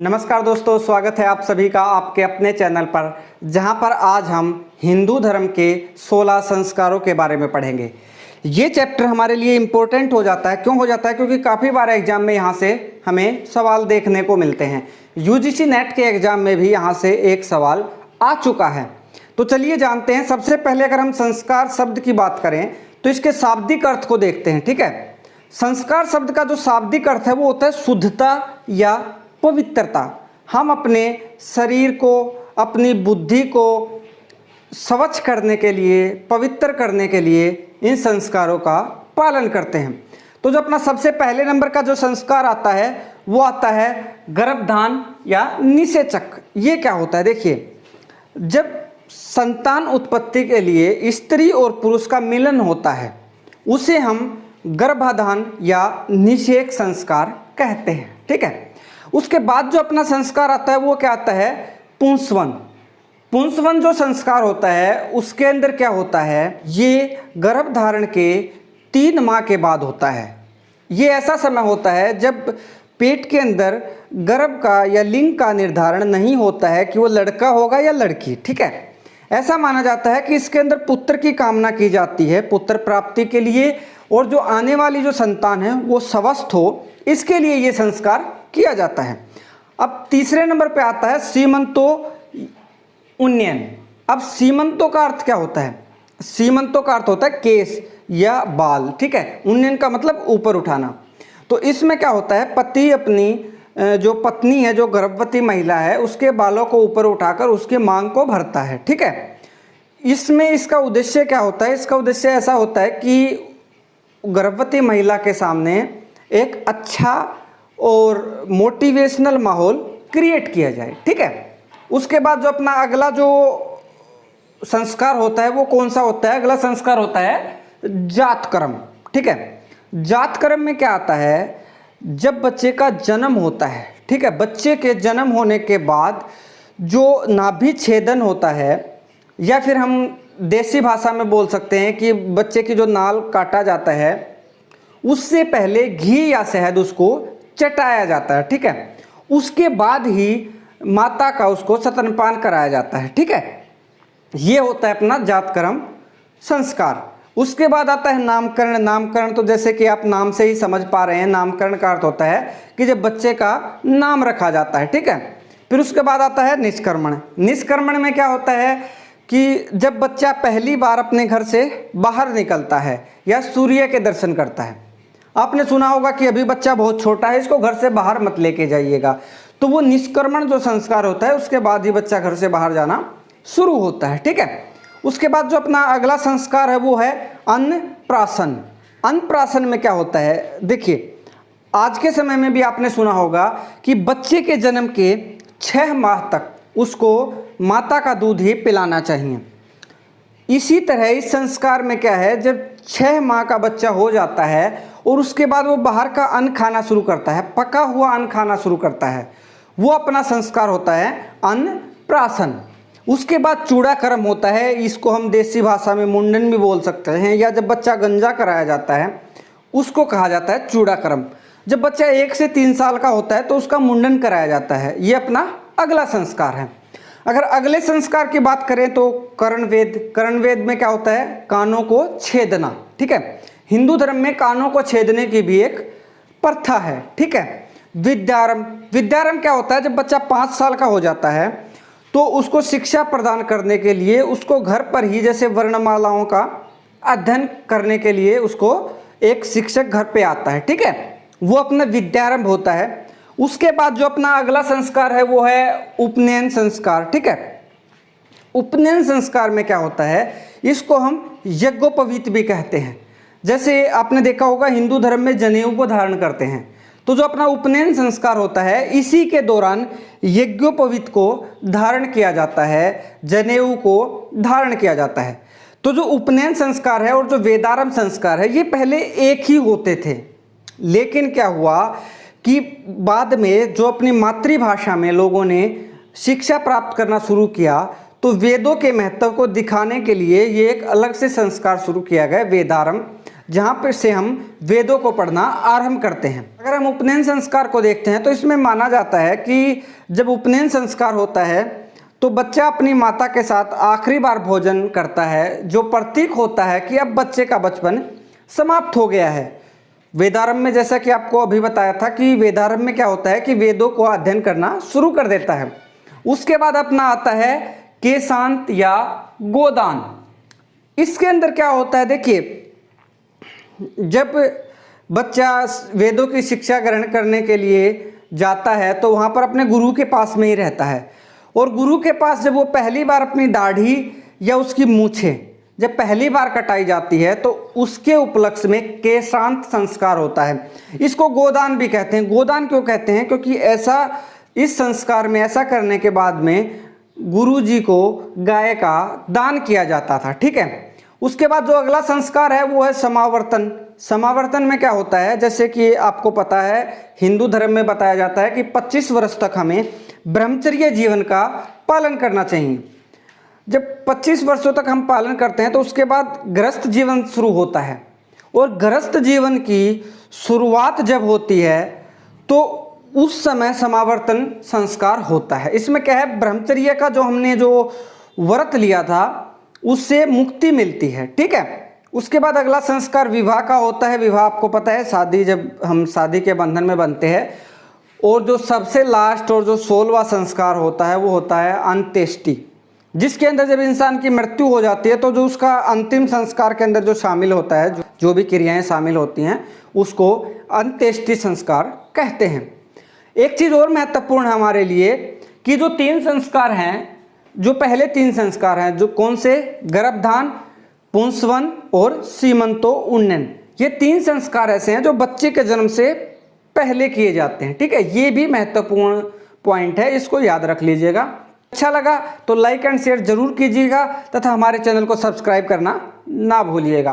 नमस्कार दोस्तों, स्वागत है आप सभी का आपके अपने चैनल पर, जहां पर आज हम हिंदू धर्म के 16 संस्कारों के बारे में पढ़ेंगे। ये चैप्टर हमारे लिए इम्पोर्टेंट हो जाता है। क्यों हो जाता है? क्योंकि काफ़ी बार एग्जाम में यहाँ से हमें सवाल देखने को मिलते हैं। यूजीसी नेट के एग्जाम में भी यहाँ से एक सवाल आ चुका है। तो चलिए जानते हैं। सबसे पहले अगर हम संस्कार शब्द की बात करें तो इसके शाब्दिक अर्थ को देखते हैं। ठीक है, संस्कार शब्द का जो शाब्दिक अर्थ है वो होता है शुद्धता या पवित्रता। हम अपने शरीर को, अपनी बुद्धि को स्वच्छ करने के लिए, पवित्र करने के लिए इन संस्कारों का पालन करते हैं। तो जो अपना सबसे पहले नंबर का जो संस्कार आता है वो आता है गर्भधान या निषेचक। ये क्या होता है? देखिए, जब संतान उत्पत्ति के लिए स्त्री और पुरुष का मिलन होता है उसे हम गर्भाधान या निषेक संस्कार कहते हैं। ठीक है, उसके बाद जो अपना संस्कार आता है वो क्या आता है? पुंसवन। पुंसवन जो संस्कार होता है उसके अंदर क्या होता है? ये गर्भधारण के 3 माह के बाद होता है। ये ऐसा समय होता है जब पेट के अंदर गर्भ का या लिंग का निर्धारण नहीं होता है कि वो लड़का होगा या लड़की। ठीक है, ऐसा माना जाता है कि इसके अंदर पुत्र की कामना की जाती है, पुत्र प्राप्ति के लिए, और जो आने वाली जो संतान है वो स्वस्थ हो, इसके लिए ये संस्कार किया जाता है। अब तीसरे नंबर पे आता है सीमंतो उन्नयन। अब सीमंतो का अर्थ क्या होता है? सीमंतो का अर्थ होता है केस या बाल। ठीक है, उन्नयन का मतलब ऊपर उठाना। तो इसमें क्या होता है? पति अपनी जो पत्नी है, जो गर्भवती महिला है, उसके बालों को ऊपर उठाकर उसकी मांग को भरता है। ठीक है, इसमें इसका उद्देश्य क्या होता है? इसका उद्देश्य ऐसा होता है कि गर्भवती महिला के सामने एक अच्छा और मोटिवेशनल माहौल क्रिएट किया जाए। ठीक है, उसके बाद जो अपना अगला जो संस्कार होता है वो कौन सा होता है? अगला संस्कार होता है जात कर्म। ठीक है, जात कर्म में क्या आता है? जब बच्चे का जन्म होता है, ठीक है, बच्चे के जन्म होने के बाद जो नाभि छेदन होता है, या फिर हम देसी भाषा में बोल सकते हैं कि बच्चे की जो नाल काटा जाता है, उससे पहले घी या शहद उसको चटाया जाता है। ठीक है, उसके बाद ही माता का उसको स्तनपान कराया जाता है। ठीक है, ये होता है अपना जात कर्म संस्कार। उसके बाद आता है नामकरण। नामकरण तो जैसे कि आप नाम से ही समझ पा रहे हैं, नामकरण का अर्थ होता है कि जब बच्चे का नाम रखा जाता है। ठीक है, फिर उसके बाद आता है निष्क्रमण। निष्क्रमण में क्या होता है कि जब बच्चा पहली बार अपने घर से बाहर निकलता है या सूर्य के दर्शन करता है। आपने सुना होगा कि अभी बच्चा बहुत छोटा है, इसको घर से बाहर मत लेके जाइएगा। तो वो निष्क्रमण जो संस्कार होता है उसके बाद ही बच्चा घर से बाहर जाना शुरू होता है। ठीक है, उसके बाद जो अपना अगला संस्कार है वो है अन्नप्राशन। अन्नप्राशन में क्या होता है? देखिए, आज के समय में भी आपने सुना होगा कि बच्चे के जन्म के 6 माह तक उसको माता का दूध ही पिलाना चाहिए। इसी तरह इस संस्कार में क्या है? जब 6 माह का बच्चा हो जाता है और उसके बाद वो बाहर का अन्न खाना शुरू करता है, पका हुआ अन्न खाना शुरू करता है, वो अपना संस्कार होता है अन्नप्राशन। उसके बाद चूड़ा कर्म होता है, इसको हम देसी भाषा में मुंडन भी बोल सकते हैं, या जब बच्चा गंजा कराया जाता है उसको कहा जाता है चूड़ा कर्म। जब बच्चा 1 से 3 साल का होता है तो उसका मुंडन कराया जाता है। ये अपना अगला संस्कार है। अगर अगले संस्कार की बात करें तो कर्णवेद। कर्णवेद में क्या होता है? कानों को छेदना। ठीक है, हिंदू धर्म में कानों को छेदने की भी एक प्रथा है। ठीक है, विद्यारंभ। विद्यारंभ क्या होता है? जब बच्चा 5 साल का हो जाता है तो उसको शिक्षा प्रदान करने के लिए उसको घर पर ही, जैसे वर्णमालाओं का अध्ययन करने के लिए उसको एक शिक्षक घर पे आता है। ठीक है, वो अपना विद्यारंभ होता है। उसके बाद जो अपना अगला संस्कार है वो है उपनयन संस्कार। ठीक है, उपनयन संस्कार में क्या होता है? इसको हम यज्ञोपवीत भी कहते हैं। जैसे आपने देखा होगा हिंदू धर्म में जनेऊ को धारण करते हैं, तो जो अपना उपनयन संस्कार होता है इसी के दौरान यज्ञोपवीत को धारण किया जाता है, जनेऊ को धारण किया जाता है। तो जो उपनयन संस्कार है और जो वेदारंभ संस्कार है ये पहले एक ही होते थे, लेकिन क्या हुआ कि बाद में जो अपनी मातृभाषा में लोगों ने शिक्षा प्राप्त करना शुरू किया तो वेदों के महत्व को दिखाने के लिए ये एक अलग से संस्कार शुरू किया गया, वेदारंभ जहाँ पर से हम वेदों को पढ़ना आरंभ करते हैं। अगर हम उपनयन संस्कार को देखते हैं तो इसमें माना जाता है कि जब उपनयन संस्कार होता है तो बच्चा अपनी माता के साथ आखिरी बार भोजन करता है, जो प्रतीक होता है कि अब बच्चे का बचपन समाप्त हो गया है। वेदारंभ में, जैसा कि आपको अभी बताया था कि वेदारंभ में क्या होता है कि वेदों को अध्ययन करना शुरू कर देता है। उसके बाद अपना आता है केशांत या गोदान। इसके अंदर क्या होता है, देखिए जब बच्चा वेदों की शिक्षा ग्रहण करने के लिए जाता है तो वहाँ पर अपने गुरु के पास में ही रहता है, और गुरु के पास जब वो पहली बार अपनी दाढ़ी या उसकी मूछें जब पहली बार कटाई जाती है तो उसके उपलक्ष्य में केशांत संस्कार होता है। इसको गोदान भी कहते हैं। गोदान क्यों कहते हैं? क्योंकि ऐसा इस संस्कार में ऐसा करने के बाद में गुरु जी को गाय का दान किया जाता था। ठीक है। उसके बाद जो अगला संस्कार है वो है समावर्तन। समावर्तन में क्या होता है, जैसे कि आपको पता है हिंदू धर्म में बताया जाता है कि 25 वर्ष तक हमें ब्रह्मचर्य जीवन का पालन करना चाहिए। जब 25 वर्षों तक हम पालन करते हैं तो उसके बाद गृहस्थ जीवन शुरू होता है, और गृहस्थ जीवन की शुरुआत जब होती है तो उस समय समावर्तन संस्कार होता है। इसमें क्या है, ब्रह्मचर्य का जो हमने जो व्रत लिया था उससे मुक्ति मिलती है। ठीक है। उसके बाद अगला संस्कार विवाह का होता है। विवाह आपको पता है, शादी, जब हम शादी के बंधन में बनते हैं। और जो सबसे लास्ट और जो 16वां संस्कार होता है वो होता है अंत्येष्टि, जिसके अंदर जब इंसान की मृत्यु हो जाती है तो जो उसका अंतिम संस्कार के अंदर जो शामिल होता है, जो भी क्रियाएं शामिल होती हैं उसको अंत्येष्टि संस्कार कहते हैं। एक चीज़ और महत्वपूर्ण है हमारे लिए कि जो 3 संस्कार हैं, जो पहले 3 संस्कार हैं, जो कौन से, गर्भधान, पुंसवन और सीमंतो उन्नयन, ये 3 संस्कार ऐसे हैं जो बच्चे के जन्म से पहले किए जाते हैं। ठीक है। ये भी महत्वपूर्ण पॉइंट है, इसको याद रख लीजिएगा। अच्छा लगा तो लाइक एंड शेयर जरूर कीजिएगा तथा हमारे चैनल को सब्सक्राइब करना ना भूलिएगा।